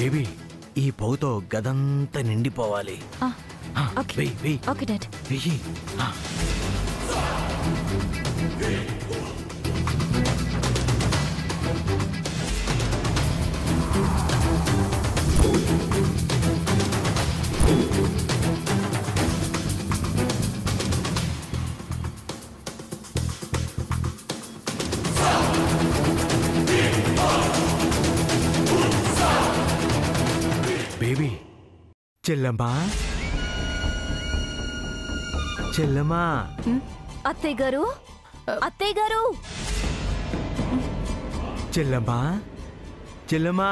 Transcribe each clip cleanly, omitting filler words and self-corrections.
Baby ఈ పొగతో గదంతా నిండిపోవాలి. Okay dad. వెయ్యి. బేబీ చెల్లమ్మా చెల్లమ్మా. అత్తయ్య గారు అత్తయ్య గారు. చెల్లమ్మా చెల్లమ్మా.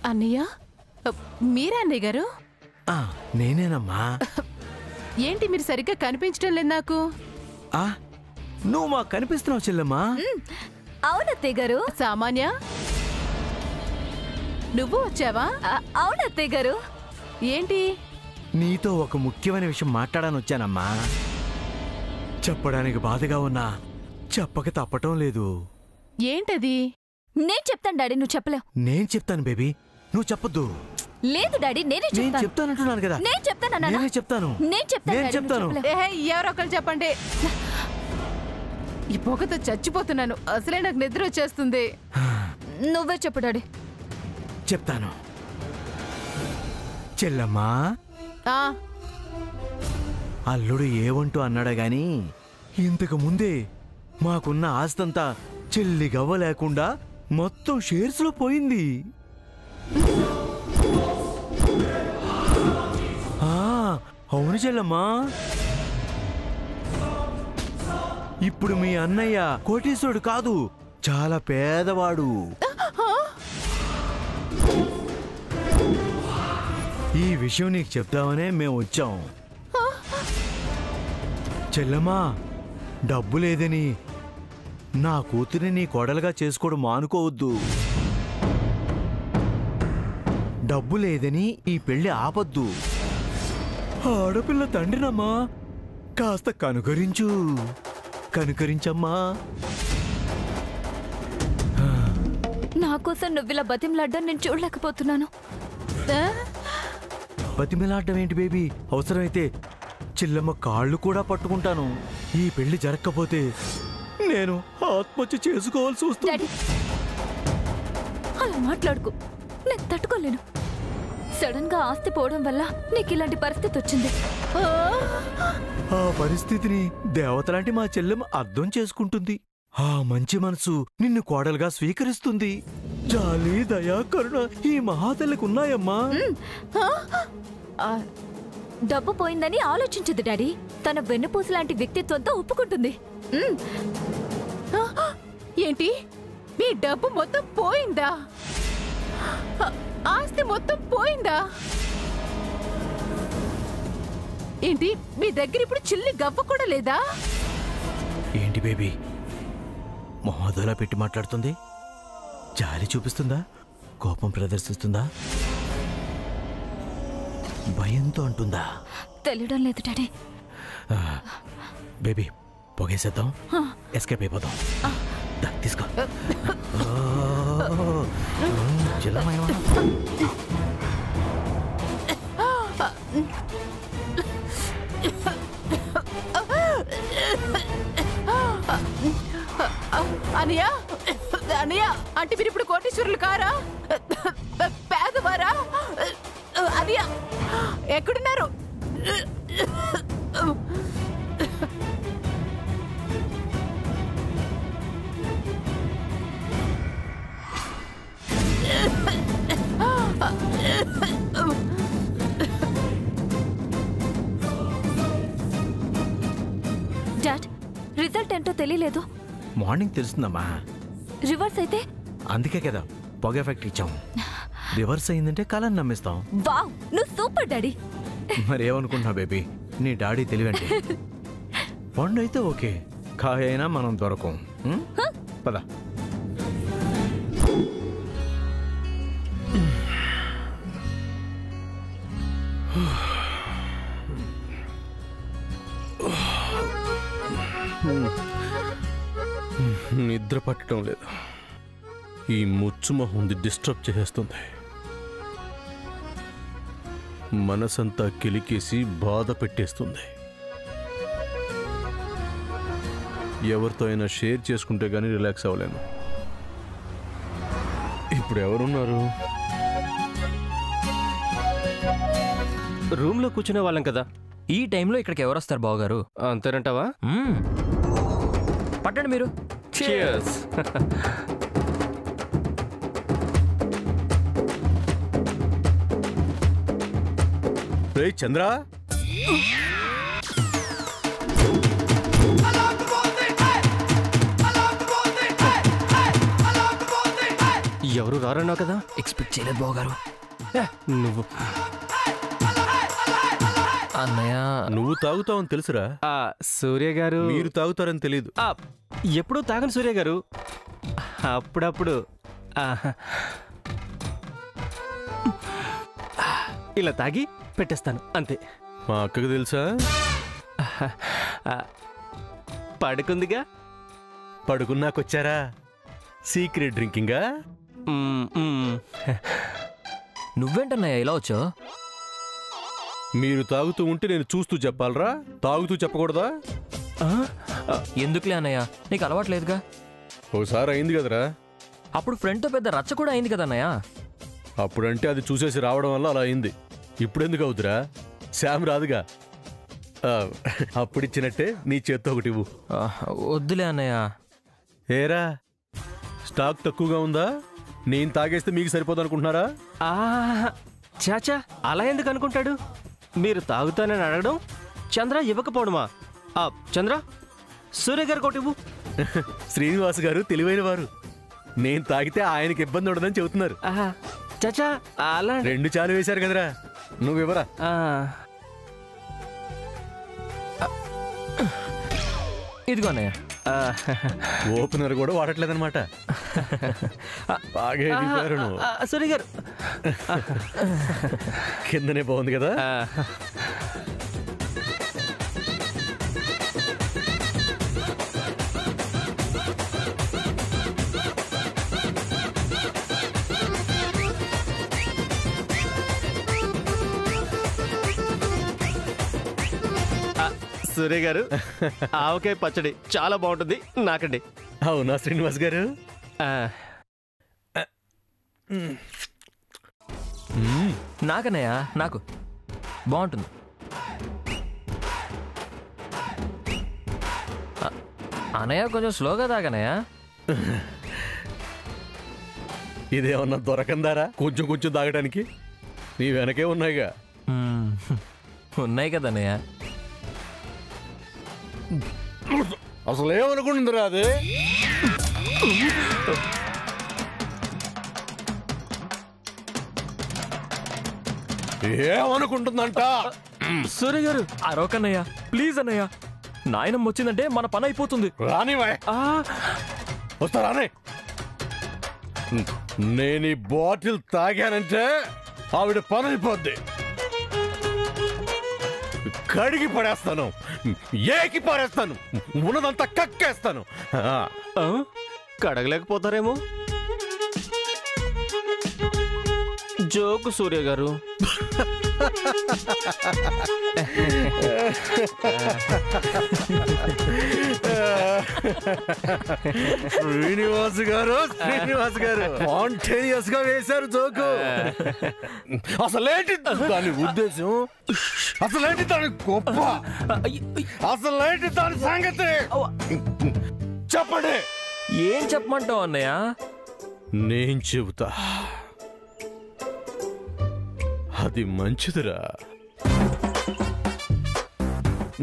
అన్నయ్య, మీరా అన్నయ్య గారు? నేనేనమ్మా. ఏంటి మీరు సరిగ్గా కనిపించడం లేదు నాకు. నువ్వు మాకు కనిపిస్తున్నావు చెల్లమ్మా. అవునత్తయ్య గారు. సామాన్య, నువ్వు వచ్చావా? అవునత్తయ్య గారు. ఏంటి? నీతో ఒక ముఖ్యమైన విషయం మాట్లాడాలని వచ్చానమ్మా. చెప్పడానికి బాధగా ఉన్నా చెప్పక తప్పటం లేదు. ఏంటది? నేను చెప్తాను డాడీ, నువ్వు చెప్పలేవు. నేను చెప్తాను బేబీ, నువ్వు చెప్పొద్దు. లేదు డాడీ, నేనే చెప్తానంటున్నాను కదా. నేను చెప్తాను. నేను చెప్తాను. ఎవరొకరు చెప్పండి. ఈ పొగతో చచ్చిపోతున్నాను. అసలే నాకు నిద్ర వచ్చేస్తుంది. నువ్వే చెప్పు డాడీ. చెప్తాను చెల్లమ్మా. అల్లుడు ఏవంటూ అన్నాడా గాని ఇంతకు ముందే మాకున్న ఆస్తంతా చెల్లి గవ్వ లేకుండా మొత్తం షేర్స్ లో పోయింది. అవును చెల్లమ్మా. ఇప్పుడు మీ అన్నయ్య కోటీశ్వరుడు కాదు, చాలా పేదవాడు. ఈ విషయం నీకు చెప్దామనే మేము వచ్చాం. చెల్లమ్మా, డబ్బు లేదని నా కూతురిని నీ కోడలుగా చేసుకోవడం మానుకోవద్దు. డబ్బు లేదని ఈ పెళ్లి ఆపద్దు. ఆడపిల్ల తండ్రినమ్మా, కాస్త కనుకరించమ్మా. నా కోసం నువ్విలా బతిమలాడ్డం నేను చూడలేకపోతున్నాను. బతిమలాడ్డం ఏంటి బేబీ? అవసరమైతే చెల్లమ్మ కాళ్ళు కూడా పట్టుకుంటాను. ఈ పెళ్లి జరగకపోతే నేను ఆత్మహత్య చేసుకోవాల్సి వస్తుంది. అలా మాట్లాడుకో, నేను తట్టుకోలేను. సడన్ గా ఆస్తి పోవడం వల్ల నీకు ఇలాంటి పరిస్థితి వచ్చింది. ఆ పరిస్థితిని దేవతలాంటి మా చెల్లెమ్మ అర్థం చేసుకుంటుంది. ఆ మంచి మనసు నిన్ను కోడలుగా స్వీకరిస్తుంది. జాలి, దయా, కరుణ ఈ మహాతల్లికున్నాయమ్మా. డబ్బు పోయిందని ఆలోచించదు డాడీ. తన వెన్నుపూస లాంటి వ్యక్తిత్వంతో ఒప్పుకుంటుంది. ఏంటి? మీ డబ్బు మొత్తం పోయిందా? ఆస్తి మొత్తం పోయిందా? ఏంటి, మీ దగ్గర ఇప్పుడు చిల్లి గవ్వ కూడా లేదా? ఏంటి బేబీ మొహదోలా పెట్టి మాట్లాడుతుంది? జాలి చూపిస్తుందా? కోపం ప్రదర్శిస్తుందా? భయంతో అంటుందా? తెలియడం లేదు డాడీ. బేబీ పొగేసేద్దాం, ఎస్కేప్ అయిపోదాం. తీసుకో. అనియా, అనియా, అంటే మీరు ఇప్పుడు కోటీశ్వరులు కారా? పేదవారా? అనియా, ఎక్కడున్నారు? డాడ్, రిజల్ట్ ఏంటో తెలియలేదు. మార్నింగ్ తెలుస్తుందమ్మా. రివర్స్ అయితే? అందుకే కదా పొగ ఎఫెక్ట్ ఇచ్చాం. రివర్స్ అయిందంటే కళను నమ్మిస్తాం. వావ్, నువ్వు సూపర్ డాడీ. మరేమనుకుంటున్నా బేబీ, నీ డాడీ తెలివంటే. పండు అయితే ఓకే, కాయ అయినా మనం దొరకం. పద. నిద్ర పట్టడం లేదు. ఈ ముచ్చుమొహం డిస్టర్బ్ చేసేస్తుంది. మనసంతా కిలికేసి బాధ పెట్టేస్తుంది. ఎవరితో అయినా షేర్ చేసుకుంటే గానీ రిలాక్స్ అవ్వలేను. ఇప్పుడు ఎవరున్నారు? రూమ్లో కూర్చునే వాళ్ళం కదా, ఈ టైంలో ఇక్కడికి ఎవరు వస్తారు బావగారు? అంతేనంటావా? పట్టండి మీరు. Cheers. రే చంద్ర, ఎవరు రారన్నావు కదా, ఎక్స్పెక్ట్ చేయలేదు బావగారు. నువ్వు అన్నయ్య, నువ్వు తాగుతావని తెలుసురా. సూర్య గారు మీరు తాగుతారని తెలీదు. ఎప్పుడూ తాగను సూర్య గారు, అప్పుడప్పుడు ఇలా తాగి పెట్టేస్తాను అంతే. మా అక్కకు తెలుసా? పడుకుందిగా. పడుకున్నాకొచ్చారా? సీక్రెట్ డ్రింకింగా? నువ్వేంటన్నయ్య ఇలా వచ్చావు? మీరు తాగుతూ ఉంటే నేను చూస్తూ చెప్పాలరా? తాగుతూ చెప్పకూడదా? ఎందుకులే అన్నయ్య, నీకు అలవాట్లేదుగా. ఒకసారి అయింది కదరా. అప్పుడు ఫ్రెండ్తో పెద్ద రచ్చ కూడా అయింది కదన్నయ్య. అప్పుడంటే అది చూసేసి రావడం వల్ల అలా అయింది. ఇప్పుడెందుకు అవుతురా? శామ్ రాదుగా. అప్పుడిచ్చినట్టే నీ చేత్తో ఒకటి ఇవ్వు. వద్దులే అన్నయ్య. ఏరా, స్టాక్ తక్కువగా ఉందా? నేను తాగేస్తే మీకు సరిపోదు అనుకుంటున్నారా? చాచా, అలా ఎందుకు అనుకుంటాడు? మీరు తాగుతానని అడగడం, చంద్ర ఇవ్వకపోవడమా? చంద్ర, సూర్య గారు కొట్టివ్వు. శ్రీనివాస్ గారు తెలివైన వారు. నేను తాగితే ఆయనకి ఇబ్బంది ఉండదని చెబుతున్నారు. చాచా, అలా 2 చాలు వేశారు కదరా, నువ్వివరా. ఇదిగో అన్నయ్య. ఓపెనర్ కూడా వాడట్లేదన్నమాట. బాగా ఎదిగారు నువ్వు. సూర్య గారు, కిందనే బాగుంది కదా. సూర్య గారు, ఆవకాయ పచ్చడి చాలా బాగుంటుంది, నాకండి. అవునా శ్రీనివాస్ గారు? నాకన్నయ్య, నాకు బాగుంటుంది. అన్నయ్య కొంచెం స్లోగా తాగనయ్య. ఇదేమన్నా దొరకందారా కొంచెం కొంచెం తాగడానికి? నీ వెనకే ఉన్నాయిగా. ఉన్నాయి కదన్నయ్య. అసలు ఏమనుకుంటుందిరా అది? ఏమనుకుంటుందంట? సూర్య గారు, అరవకన్నయ్య ప్లీజ్ అన్నయ్య. నాయనమ్మ వచ్చిందంటే మన పని అయిపోతుంది. రానివా? వస్తా రానే. నేను ఈ బాటిల్ తాగానంటే ఆవిడ పని అయిపోద్ది. కడిగి పడేస్తాను, ఏకి పడేస్తాను, ఉన్నదంతా కక్కేస్తాను. కడగలేకపోతారేమో. జోకు సూర్య గారు. శ్రీనివాస్ గారు స్పాంటేనియస్ గా వేశారు జోకు. అసలేంటి దాని ఉద్దేశం? అసలేంటి దాని గొప్ప? అసలేంటి దాని సంగతి చెప్పండి. ఏం చెప్పమంటావు అన్నయ్య? నేను చెబుతా. అది మంచిదిరా.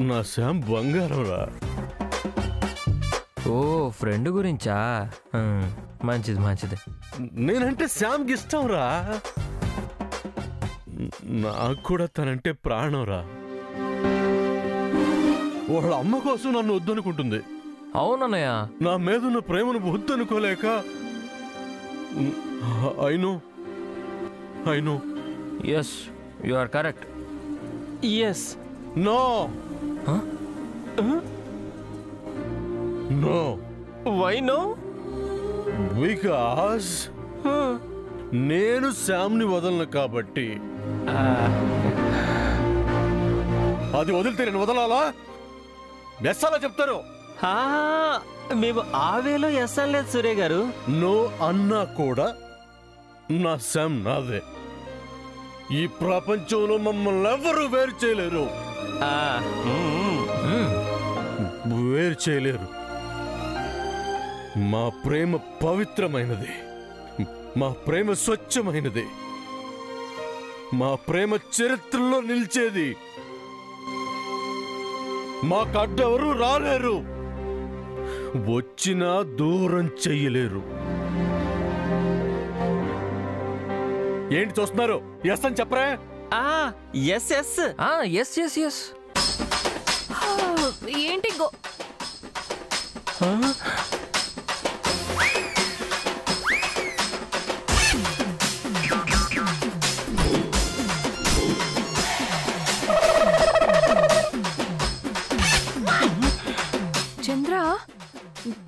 నా శామ్ బంగారం రా. ఓ, ఫ్రెండ్ గురించా? మంచిది మంచిది. నేనంటే శామ్కి ఇష్టం రా. నాకు కూడా తనంటే ప్రాణంరా. వాళ్ళ అమ్మ కోసం నన్ను వద్దనుకుంటుంది. అవునన్నయ్య. నా మీదున్న ప్రేమను వద్దనుకోలేక I know yes you are correct. Yes. No no. Why no? Because నేను శామ్ని వదలను కాబట్టి. అది వదిలితే నేను వదలాలా? ఎస్ అలా చెప్తారు. మేము ఆవేలో ఎస్ అనలేదు సూర్య గారు. నో అన్నా కూడా నా శామ్ నాదే. ఈ ప్రపంచంలో మమ్మల్ని ఎవరు వేరు చేయలేరు. వేరు చేయలేరు. మా ప్రేమ పవిత్రమైనది. మా ప్రేమ స్వచ్ఛమైనది. మా ప్రేమ చరిత్రలో నిలిచేది. మా కడ్డెవరు రాలేరు. వచ్చినా దూరం చెయ్యలేరు. ఏంటి చూస్తున్నారు? ఎస్ అని చెప్పరా? Yes yes yes yes yes. ఏంటి చంద్ర,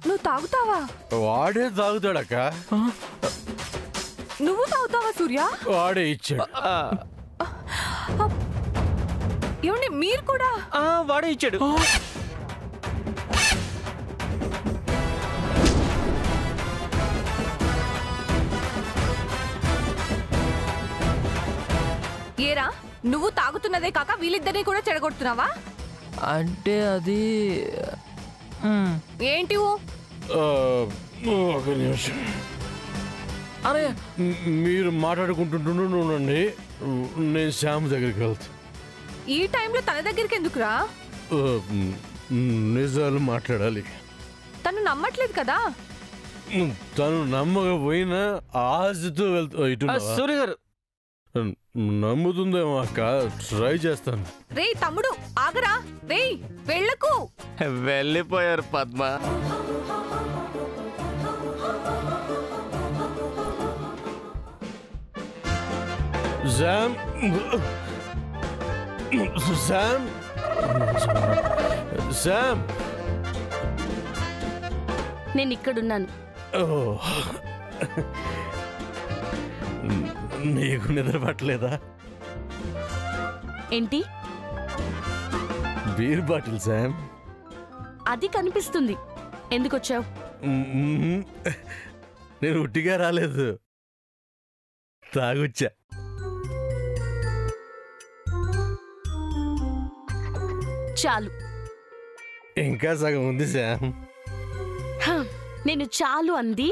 నువ్వు తాగుతావా? వాడే తాగుతాడక్క. నువ్వు తాగుతావా సూర్య? వాడే ఇచ్చాడు. ఏమండి మీరు కూడా? వాడే ఇచ్చాడు. ఏరా, నువ్వు తాగుతున్నదే కాక వీళ్ళిద్దరిని కూడా చెడగొడుతున్నావా? అంటే అది ఏంటి? ఒక నిమిషం. అరే మీరు మాట్లాడుకుంటుండండి. నేను శ్యామ్ దగ్గరికి వెళ్తా. ఈ టైంలో తన దగ్గరికి ఎందుకురా? నిజాలు మాట్లాడాలి. తను నమ్మట్లేదు కదా? తను నమ్మకపోయినా ఆశతో వెళ్తా. సూర్య గారు నమ్ముతుందేమో అక్క. ట్రై చేస్తాను. రే తమ్ముడు ఆగరా. రే వెళ్ళకు. వెళ్ళిపోయారు పద్మ. శామ్ శామ్ శామ్ నేను ఇక్కడున్నాను. నీకు నిద్ర పట్టలేదా? ఏంటి? Beer bottle Sam. అది కనిపిస్తుంది. ఎందుకొచ్చావు? నేను ఉట్టిగా రాలేదు, తాగొచ్చా. చాలు. ఇంకా సగం ఉంది శామ్. నేను చాలు అంది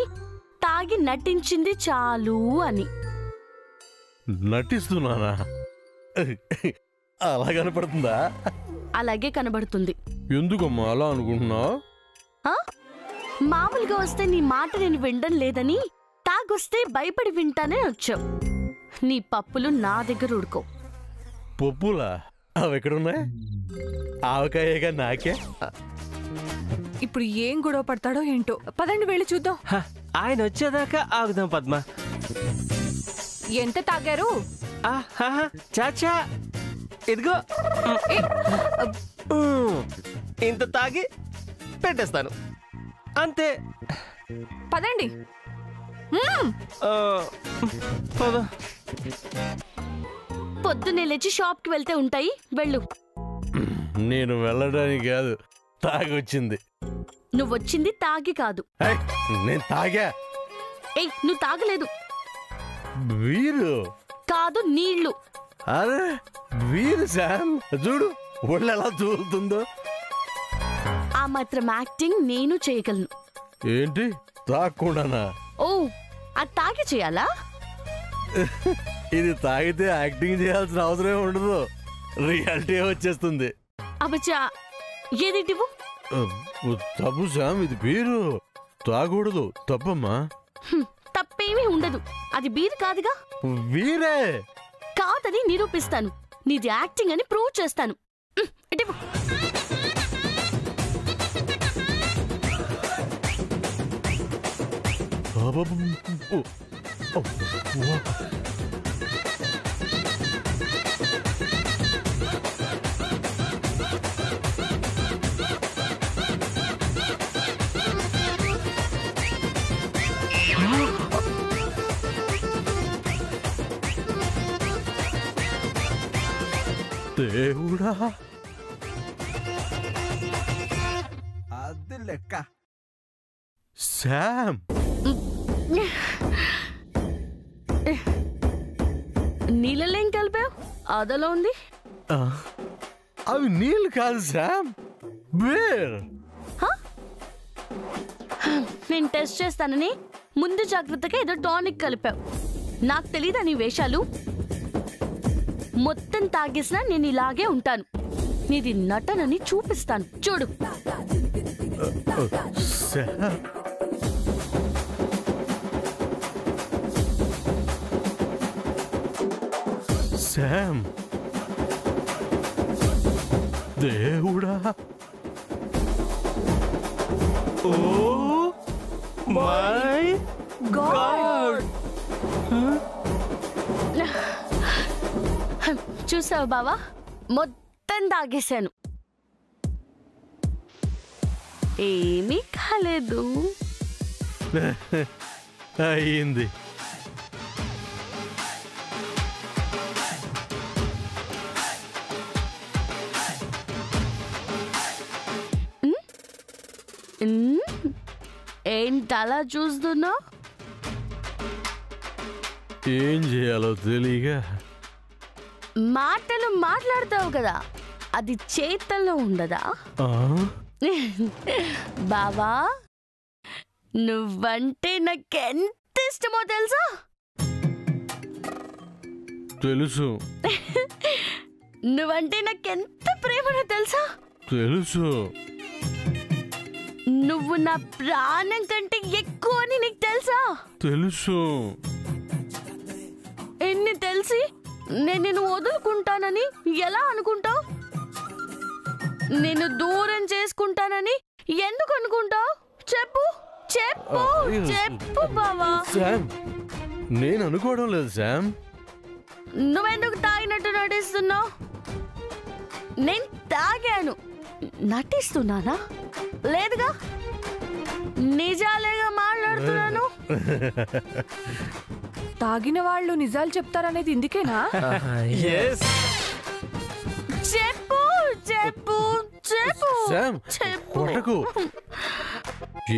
తాగి నటించింది చాలు అని. నటిస్తున్నానా? అలా కనపడుతుందా? అలాగే కనబడుతుంది. ఎందుకమ్మా అలా అనుకుంటున్నావు? మామూలుగా వస్తే నీ మాట నేను వినడం లేదని, తాగొస్తే భయపడి వింటానే వచ్చావు. నీ పప్పులు నా దగ్గర ఉడుకో. పప్పులా? అవి ఎక్కడున్నాయి? ఆవకాయగా నాకే. ఇప్పుడు ఏం గొడవ పడతాడో ఏంటో. పదండి వెళ్ళి చూద్దాం. ఆయన వచ్చేదాకా ఆగుదాం పద్మ. ఎంత తాగారు? చాచా ఇదిగో ఇంత తాగి పెట్టేస్తాను అంతే. పదండి. పొద్దున్నే లేచి షాప్కి వెళ్తే ఉంటాయి. వెళ్ళు. నేను వెళ్ళడానికి కాదు, తాగొచ్చింది. నువ్వొచ్చింది తాగి కాదు. నేను తాగా. ఏయ్, నువ్వు తాగలేదు. వీరు కాదు, నీళ్లు. అరే వీరు శామ్, చూడు ఒళ్ళు ఎలా తూలుతుందో. ఆ మాత్రం యాక్టింగ్ నేను చేయగలను. ఏంటి తాగకుండానా? ఓ, అది తాగి చేయాలా? ఇది తాగితే యాక్టింగ్ చేయాల్సిన అవసరం ఉండదు, రియాలిటీ వచ్చేస్తుంది. అబ్బచ్చా, ఏదిటివు? తప్పు శామ్, ఇది బీరు తాగకూడదు. తప్పమ్మా. తప్పేమీ ఉండదు. అది బీర్ కాదుగా. వీరే కాదని నిరూపిస్తాను. నీది యాక్టింగ్ అని ప్రూవ్ చేస్తాను. ఇటు దేవుడా, అది లెక్క. శామ్, నీళ్ళలో ఏం కలిపావు? అదలో ఉంది. అవి నీళ్ళు కాదు శామ్, బేర్. నేను టెస్ట్ చేస్తానని ముందు జాగ్రత్తగా ఏదో టానిక్ కలిపావు. నాకు తెలీదా నీ వేషాలు? మొత్తం తాగేసినా నేను ఇలాగే ఉంటాను. నీది నటనని చూపిస్తాను, చూడు. శామ్, దేవుడా, ఓ మై గాడ్. చూసావు బావా, మొత్తం తాగేశాను, ఏమీ కాలేదు. అయింది. ఏంటలా చూస్తున్నా? ఏం చేయాలో తెలియగా మాటలు మాట్లాడతావు కదా, అది చేతల్లో ఉండదా? బావా, నువ్వంటే నాకెంత ఇష్టమో తెలుసా? తెలుసు. నువ్వంటే నాకెంత ప్రేమనో తెలుసా? తెలుసు. నువ్వు నా ప్రాణం కంటే ఎక్కువ అని నీకు తెలుసా? తెలుసు. ఎన్ని తెలిసి నేను నిన్ను వదులుకుంటానని ఎలా అనుకుంటావు? నేను దూరం చేసుకుంటానని ఎందుకు అనుకుంటావు? చెప్పు చెప్పు చెప్పు బావా. శామ్, నేను అనుకోవడం లేదు శామ్. నువ్వెందుకు తాగినట్టు నటిస్తున్నావు? నేను తాగాను, నటిస్తున్నానా? లేదుగా, నిజాలేగా మాట్లాడుతున్నాను. తాగిన వాళ్ళు నిజాలు చెప్తారనేది ఇందుకేనా? చెప్పు చెప్పు చెప్పు శామ్, చెప్పు. కొట్టకు.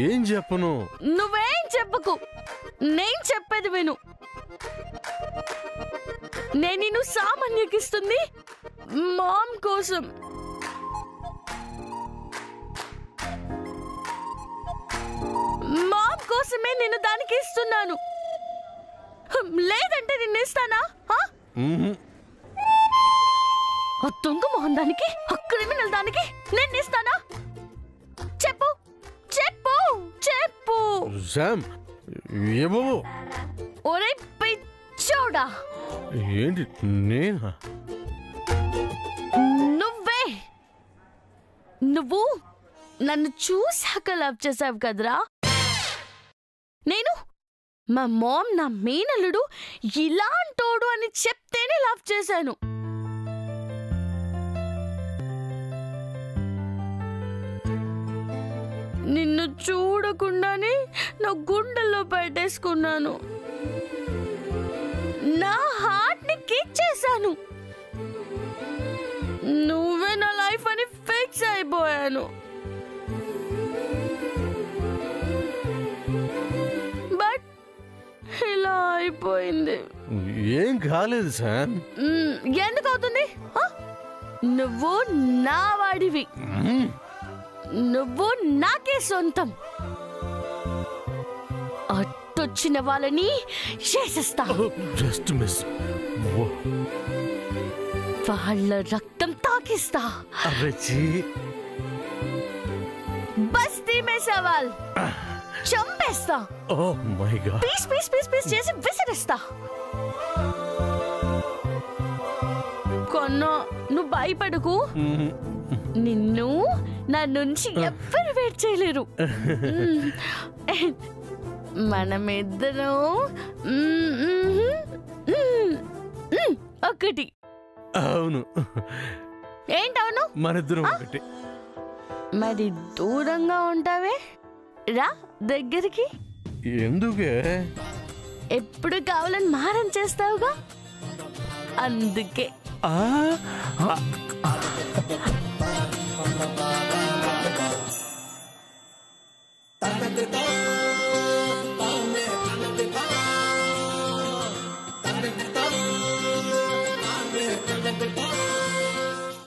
ఏం చెప్పను? నువ్వేం చెప్పకు, నేను చెప్పేది విను. నేను నిన్ను సామాన్యకిస్తుంది మామ్ కోసం. మామ్ కోసమే నేను దానికి ఇస్తున్నాను. లేదంటే నిన్ను ఇస్తానా? ఆ దొంగ మొహం దానికి, ఆ క్రిమినల్ దానికి నేను ఇస్తానా? చెప్పు చెప్పు చెప్పు. శామ్, ఏమో. ఒరే పిచ్చోడా, ఏంటి? నేనా? నువ్వే. నువ్వు నన్ను చూశాక లవ్ చేసావు కదరా. నేను మా మామ్ నా మేనల్లుడు ఇలాంటోడు అని చెప్తేనే లవ్ చేశాను. నిన్ను చూడకుండానే నా గుండెల్లో పెట్టేసుకున్నాను. నా హార్ట్ ని కిక్ చేశాను. నువ్వే నా లైఫ్ అని ఫిక్స్ అయిపోయాను. బట్ ఇలా అయిపోయింది. ఏం కాలేదు శామ్. ఎందుకు అవుతుంది? నువ్వు నా వాడివి, నువ్వు నాకే సొంతం. అట్టొచ్చిన వాళ్ళని చేసేస్తా. Just miss. వాళ్ళ రక్తం తాకిస్తా. బస్తీ మే సవాల్ చంపేస్తా. Oh my God. Piece piece piece piece చేసి విసిరేస్తా. కన్నా నువ్వు భయపడకు. నిన్ను నా నుంచి ఎవ్వరు వేట్ చేయలేరు. మనమిద్దరం ఒకటి. అవును, ఏంటవును? మనిద్దరం ఒకటి. మరి దూరంగా ఉంటావే, రా దగ్గరికి. ఎందుకే? ఎప్పుడు కావాలని మారం చేస్తావుగా, అందుకే.